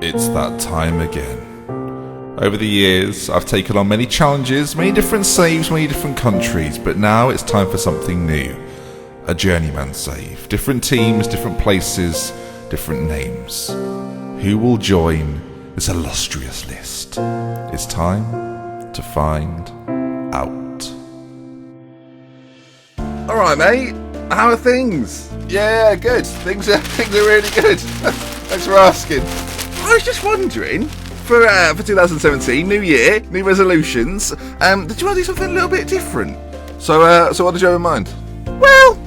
It's that time again. Over the years, I've taken on many challenges, many different saves, many different countries, but now it's time for something new. A journeyman save. Different teams, different places, different names. Who will join this illustrious list? It's time to find out. Alright, mate. How are things? Yeah, good. Things are really good. Thanks for asking. I was just wondering, for 2017, new year, new resolutions, did you want to do something a little bit different? So what did you have in mind? Well,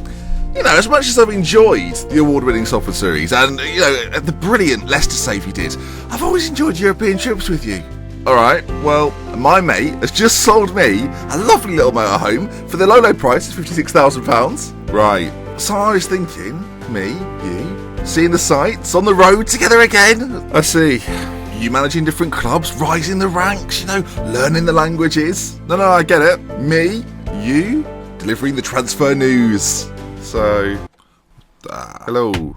you know, as much as I've enjoyed the award-winning Salford series and, you know, the brilliant Leicester save you did, I've always enjoyed European trips with you. Alright, well, my mate has just sold me a lovely little motorhome for the low price of £56,000. Right, so I was thinking, me, you, seeing the sights, on the road together again. I see. You managing different clubs, rising the ranks, you know, learning the languages. No, I get it. Me, you, delivering the transfer news. So, hello.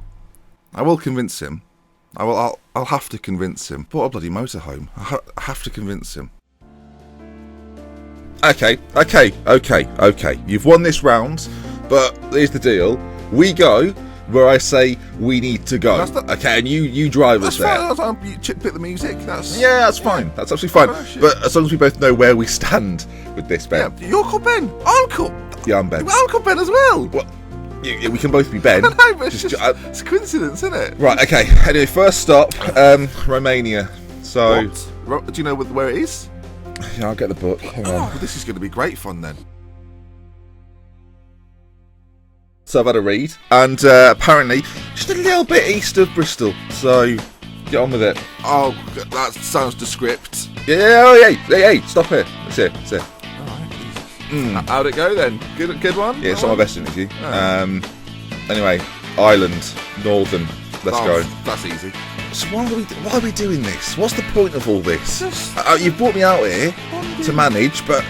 I will convince him. I'll have to convince him. What a bloody motorhome. I have to convince him. Okay. You've won this round, but here's the deal. We go where I say we need to go. Okay, and you drive us there. That's fine. You pick the music. That's fine. That's absolutely fine. Oh, but as long as we both know where we stand with this, Ben. Yeah, you're called Ben. I'm called. Yeah, I'm Ben. I'm called Ben as well. What? We can both be Ben. No, but it's a coincidence, isn't it? Right, okay. Anyway, first stop, Romania. So, what? Do you know where it is? Yeah, I'll get the book. Hang on. Well, this is going to be great fun then. So I've had a read, and apparently just a little bit east of Bristol. So get on with it. Oh, that sounds descript. Yeah, hey, stop here. That's it. How'd it go then? Good one? Yeah, it's not my best interview. Oh. Anyway, Ireland, Northern, let's go. That's easy. So why are we doing this? What's the point of all this? You've brought me out here to manage, but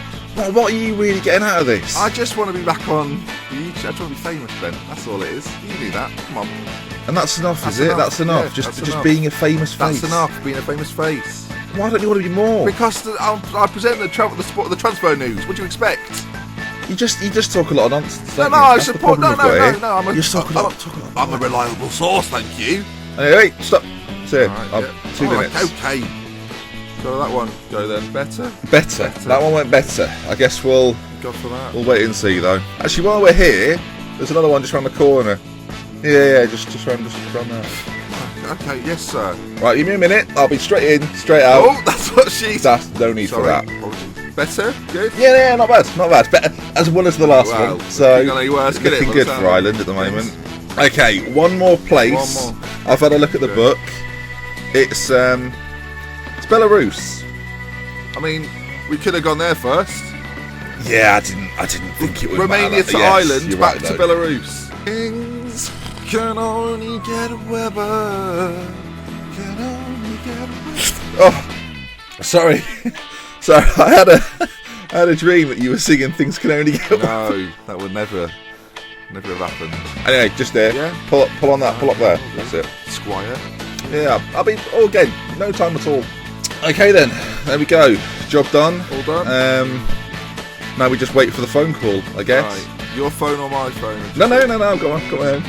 what are you really getting out of this? I just want to be back on the YouTube. I just want to be famous, Ben. That's all it is. You can do that. Come on. And that's enough, is it? That's enough. Yeah, just enough. Being a famous face. That's enough. Being a famous face. Why don't you want to be more? Because I present the transfer news. What do you expect? You just talk a lot of nonsense. No, I support. No. I'm a reliable source. Thank you. Anyway, stop. That's it. Right, 2 minutes. Okay. So that one go then. Better. That one went better. I guess we'll go for that. We'll wait and see though. Actually, while we're here, there's another one just round the corner. Yeah, just round there. Okay, yes, sir. Right, give me a minute. I'll be straight in, straight out. Oh, that's what she said. No need for that. Better? Good? Yeah, not bad. Better, as well as the last one. So, looking good for Ireland at the moment. Okay, one more place. I've had a look at the book. It's Belarus. I mean, we could have gone there first. Yeah, I didn't think it would Romania to Ireland, back to Belarus. Things can only get weather. Oh, sorry. I had a dream that you were singing "Things Can Only Get Weather." No, that would never have happened. Anyway, just there. Yeah. Pull on that. Pull up there. That's it. Squire. Yeah. I mean, again, no time at all. Okay then. There we go. Job done. All done. Now we just wait for the phone call, I guess. Right. Your phone or my phone? No. Go on.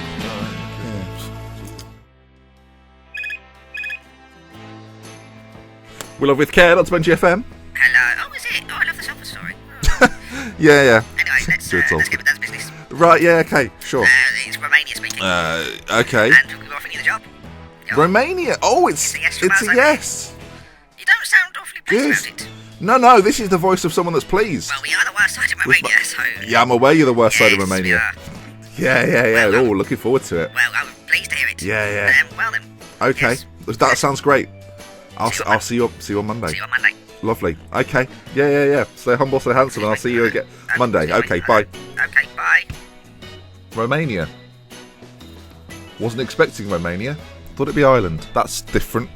Willow with Care, that's Benji FM. Hello. Oh, is it? Oh, I love the Salford story. Yeah. Anyway, let's get with that business. Right, yeah, okay, sure. It's Romania speaking. Okay. And we're offering you the job. Romania? Oh, it's a yes. You don't sound awfully pleased about it. No, this is the voice of someone that's pleased. Well, we are the worst side of Romania, so... Yeah, I'm aware you're the worst side of Romania. Yeah. Well, looking forward to it. Well, I'm pleased to hear it. Yeah. Well then. Okay, yes. That sounds great. I'll see you on Monday. See you on Monday. Lovely. Okay. Yeah. Stay humble, stay handsome, and I'll see you again Monday. Okay, bye. Okay, bye. Romania. Wasn't expecting Romania. Thought it'd be Ireland. That's different.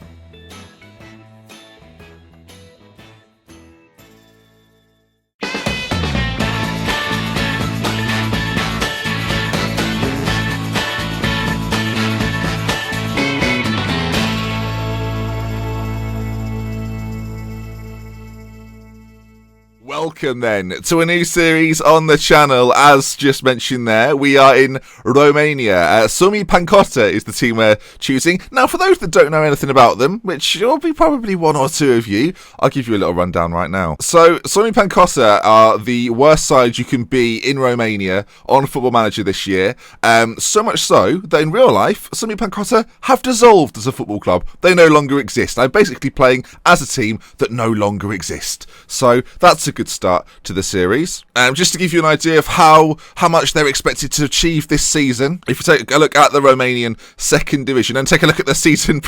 Welcome then to a new series on the channel. As just mentioned there, we are in Romania. Sumi Pancota is the team we're choosing. Now, for those that don't know anything about them, which will be probably one or two of you, I'll give you a little rundown right now. So, Sumi Pancota are the worst side you can be in Romania on Football Manager this year. So much so that in real life, Sumi Pancota have dissolved as a football club. They no longer exist. I'm basically playing as a team that no longer exist. So that's a good start to the series. Just to give you an idea of how much they're expected to achieve this season, if you take a look at the Romanian second division and take a look at the season,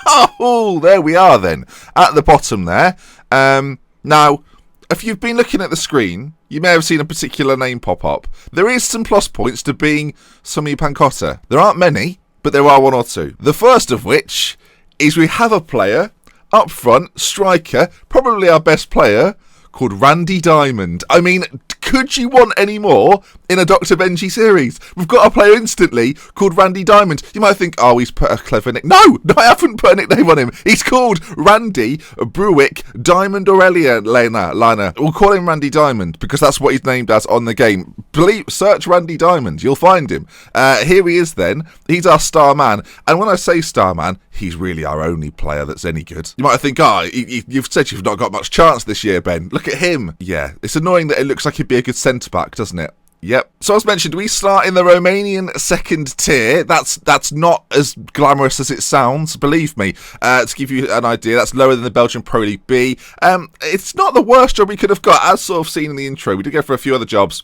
oh, there we are then, at the bottom there. Now, if you've been looking at the screen, you may have seen a particular name pop up. There is some plus points to being Sumi Pancota. There aren't many, but there are one or two. The first of which is we have a player up front, striker, probably our best player, called Randy Diamond. I mean, could you want any more in a Dr. Benji series? We've got a player instantly called Randy Diamond. You might think, oh, he's put a clever nickname. No, I haven't put a nickname on him. He's called Randy Bruick Diamond Aurelia Liner. We'll call him Randy Diamond because that's what he's named as on the game. Search Randy Diamond, you'll find him. Here he is then. He's our star man. And when I say star man, he's really our only player that's any good. You might think, you've said you've not got much chance this year, Ben. Look at him. Yeah, it's annoying that it looks like he'd be a good centre-back, doesn't it? Yep. So as mentioned, we start in the Romanian second tier. That's not as glamorous as it sounds, believe me. To give you an idea, that's lower than the Belgian Pro League B. It's not the worst job we could have got, as sort of seen in the intro. We did go for a few other jobs.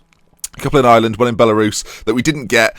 A couple in Ireland, one in Belarus that we didn't get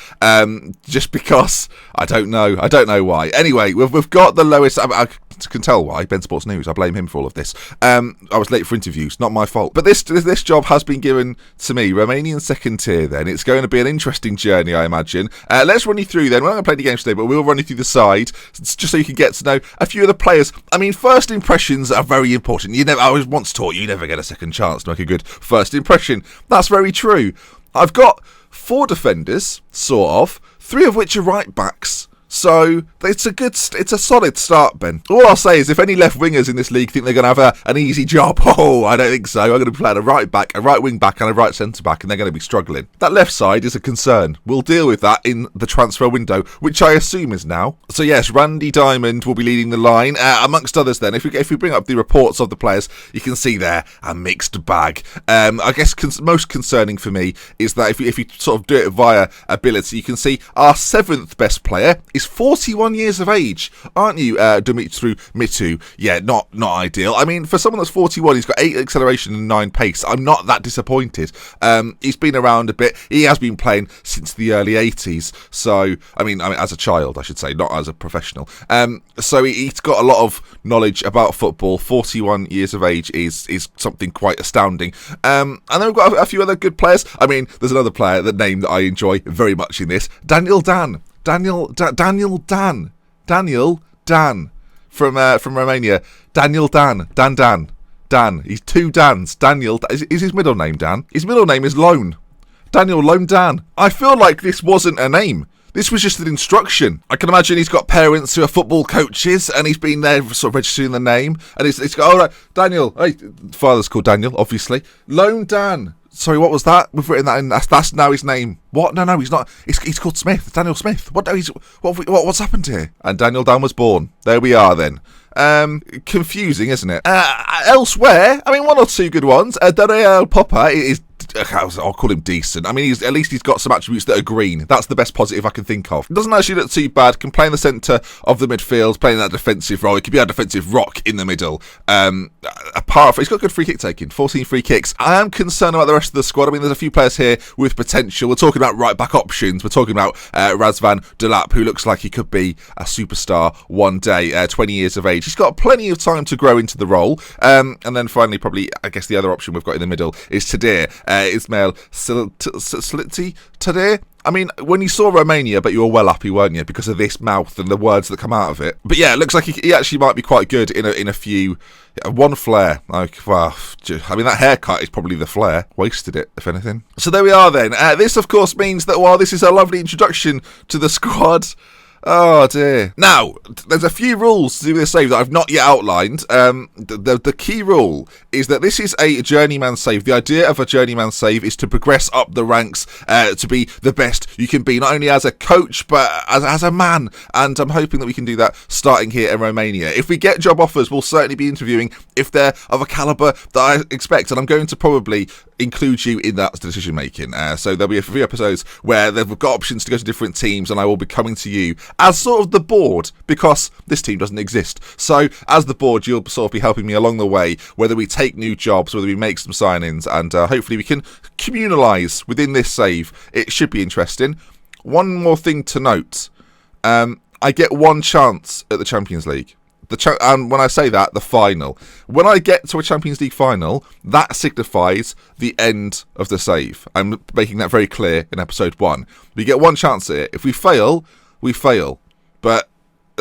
just because I don't know why. Anyway, we've got the lowest. I can tell why. Ben Sports News. I blame him for all of this. I was late for interviews, not my fault. But this job has been given to me, Romanian second tier. Then it's going to be an interesting journey, I imagine. Let's run you through. Then we're not going to play the games today, but we'll run you through the side just so you can get to know a few of the players. I mean, first impressions are very important. I was once taught you never get a second chance to make a good first impression. That's very true. I've got 4 defenders, sort of, 3 of which are right backs. So it's a solid start, Ben. All I'll say is if any left wingers in this league think they're going to have an easy job, I don't think so. I'm going to be playing a right back, a right wing back and a right centre back, and they're going to be struggling. That left side is a concern. We'll deal with that in the transfer window, which I assume is now. So yes, Randy Diamond will be leading the line, amongst others then. If we bring up the reports of the players, you can see there a mixed bag. I guess most concerning for me is that if you sort of do it via ability, you can see our 7th best player is 41 years of age, aren't you, Dumitru Mitu? Yeah, not ideal. I mean, for someone that's 41, he's got 8 acceleration and 9 pace. I'm not that disappointed. He's been around a bit. He has been playing since the early 80s. So, I mean, as a child, I should say, not as a professional. So he's got a lot of knowledge about football. 41 years of age is something quite astounding. And then we've got a few other good players. I mean, there's another player, the name that I enjoy very much in this, Daniel Dan. Daniel Dan from Romania. Daniel Dan. He's 2 Dans. Daniel is his middle name Dan? His middle name is Lone. Daniel Lone Dan. I feel like this wasn't a name. This was just an instruction. I can imagine he's got parents who are football coaches and he's been there sort of registering the name. And it's got, all right, Daniel. Hey, father's called Daniel, obviously. Lone Dan. Sorry, what was that? We've written that in. That's now his name. What? No, he's not. He's called Smith. It's Daniel Smith. What's happened here? And Daniel Dan was born. There we are then. Confusing, isn't it? Elsewhere, I mean, 1 or 2 good ones. Daniel Popper is I'll call him decent. I mean, at least he's got some attributes that are green. That's the best positive I can think of. Doesn't actually look too bad. Can play in the centre of the midfield, playing that defensive role. He could be our defensive rock in the middle. Apart from, he's got good free kick taking, 14 free kicks. I am concerned about the rest of the squad. I mean, there's a few players here with potential. We're talking about right back options. We're talking about Razvan Delap, who looks like he could be a superstar one day. 20 years of age. He's got plenty of time to grow into the role. And then finally, probably, I guess the other option we've got in the middle is Tadir. Ismail Sliti Tadir. I mean, when you saw Romania, but you were well happy, weren't you, because of this mouth and the words that come out of it. But yeah, it looks like he actually might be quite good in a few. One flair. Like, well, I mean, that haircut is probably the flair. Wasted it, if anything. So there we are then. This, of course, means that while this is a lovely introduction to the squad, Oh dear. Now, there's a few rules to do with this save that I've not yet outlined. The key rule is that this is a journeyman save. The idea of a journeyman save is to progress up the ranks, to be the best you can be, not only as a coach, but as a man. And I'm hoping that we can do that starting here in Romania. If we get job offers, we'll certainly be interviewing if they're of a calibre that I expect. And I'm going to probably include you in that decision making. So there'll be a few episodes where they've got options to go to different teams, and I will be coming to you as sort of the board, because this team doesn't exist. So as the board, you'll sort of be helping me along the way, whether we take new jobs, whether we make some signings, and hopefully we can communalise within this save. It should be interesting. One more thing to note. I get one chance at the Champions League. And when I say that, the final. When I get to a Champions League final, that signifies the end of the save. I'm making that very clear in episode 1. We get one chance at it. If we fail, we fail. But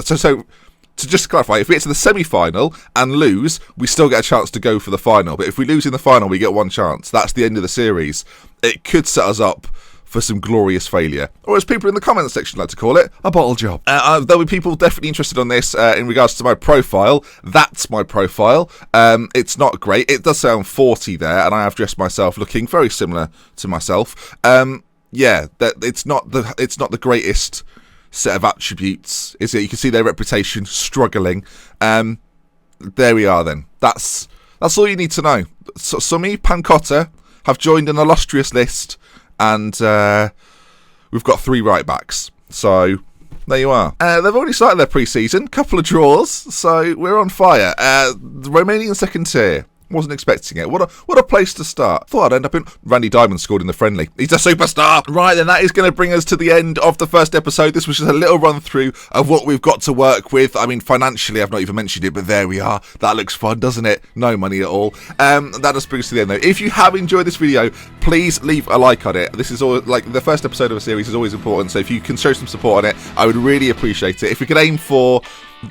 so to just clarify, if we get to the semi-final and lose, we still get a chance to go for the final. But if we lose in the final, we get one chance. That's the end of the series. It could set us up for some glorious failure, or as people in the comments section like to call it, a bottle job. There'll be people definitely interested on this in regards to my profile. That's my profile. It's not great. It does say I'm 40 there, and I have dressed myself looking very similar to myself. Yeah, it's not the greatest set of attributes, is it? You can see their reputation struggling. There we are then. That's all you need to know. So, Sumi Pancotta have joined an illustrious list, and we've got 3 right backs. So there you are. They've already started their pre-season. Couple of draws, so we're on fire. The Romanian second tier. Wasn't expecting it. What a place to start. Thought I'd end up in... Randy Diamond scored in the friendly. He's a superstar. Right, then that is going to bring us to the end of the first episode. This was just a little run through of what we've got to work with. I mean, financially, I've not even mentioned it, but there we are. That looks fun, doesn't it? No money at all. That just brings us to the end, though. If you have enjoyed this video, please leave a like on it. This is all, like, the first episode of a series is always important, so if you can show some support on it, I would really appreciate it. If we could aim for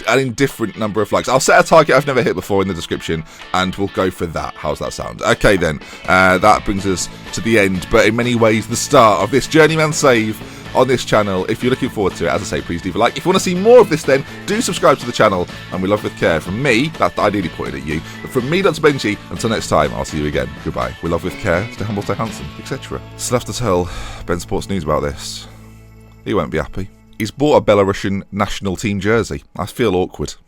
an indifferent number of likes, I'll set a target I've never hit before in the description, and we'll go for that. How's that sound? Okay then, that brings us to the end, but in many ways the start of this journeyman save on this channel. If you're looking forward to it, as I say, please leave a like. If you want to see more of this, then do subscribe to the channel, and we love with care. From me, that's ideally pointed at you, but from me, Dr. Benji, until next time, I'll see you again. Goodbye. We love with care, stay humble, stay handsome, etc. Still have to tell Ben Sports News about this. He won't be happy. He's bought a Belarusian national team jersey. I feel awkward.